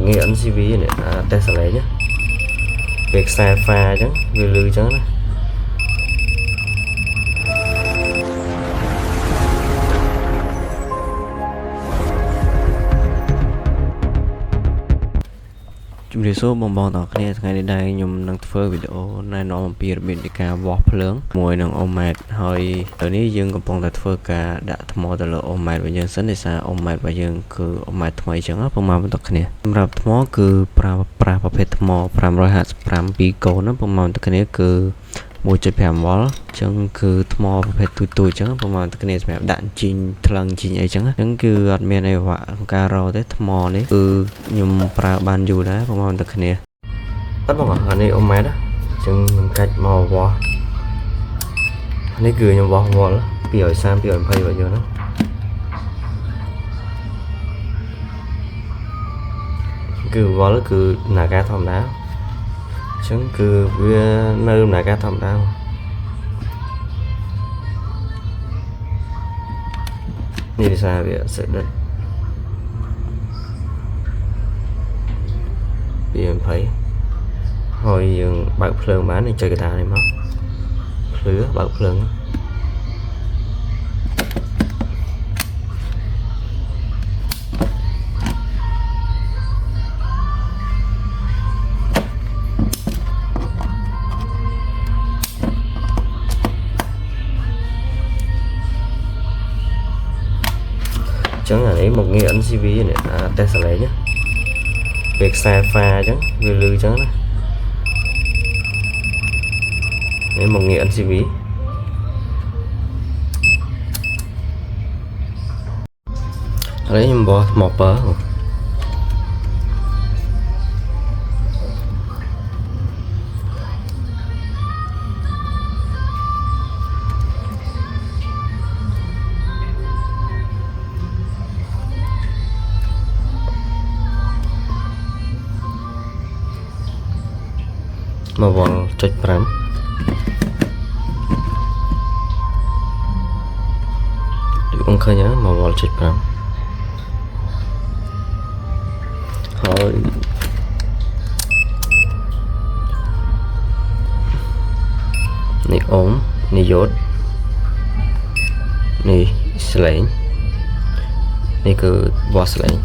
nghe NCV này test lại nhé việc xài pha chứ vì lư chứ này chúng tôi số bong bóng tỏ kia ngày đến đây nhung đang phơi video này nó một bìa biển đi cả vọt lớn mùi nằng ôm mệt hơi ởนี้យើងកំពុងតែធ្វើការដាក់ថ្មទៅលើអូម៉ែតរបស់យើងសិនដោយសារអូម៉ែតរបស់យើងគឺអូម៉ែតថ្មីអញ្ចឹងប្រហែលបន្តគ្នាសម្រាប់ថ្មគឺប្រើប្រាស់ប្រភេទថ្ម555 2កូនណាប្រហែលបន្តគ្នាគឺ 1.5 វ៉ុលអញ្ចឹងគឺថ្មប្រភេទទូចៗអញ្ចឹងប្រហែលបន្តគ្នាសម្រាប់ដាក់ជីងថ្លឹងជីងអីចឹងអញ្ចឹងគឺអត់មានអីវ៉ាក់ក្នុងការរកទេថ្មនេះគឺខ្ញុំប្រើបានយូរដែរប្រហែលបន្តគ្នាអត់បងអានេះអូម៉ែតអញ្ចឹងខ្ញុំកាច់មកវ៉ោះនេះគឺខ្ញុំវ៉ោះវ៉ុល230 220របស់យើងណាគឺវ៉ុលគឺដំណើរការធម្មតាអញ្ចឹងគឺវានៅដំណើរការធម្មតានេះដោយសារវាសេដិត220ហើយយើងបើកភ្លើងបាននេះចុចកណ្ដាលនេះមកភ្លឺបើកភ្លើងចឹងអានេះមកងារ NCV នេះតេស្តលេងណាវាខ្សែហ្វាអញ្ចឹងវាលឺអញ្ចឹងណានេះមកងារ NCV ហើយខ្ញុំបោះថ្មពើមកវ៉ុលចុច5ដូចបងឃើញហ្នឹងមកវ៉ុលចុច5ហើយនេះអូមនេះយ៉ូតនេះស្លេងនេះគឺបោះស្លេង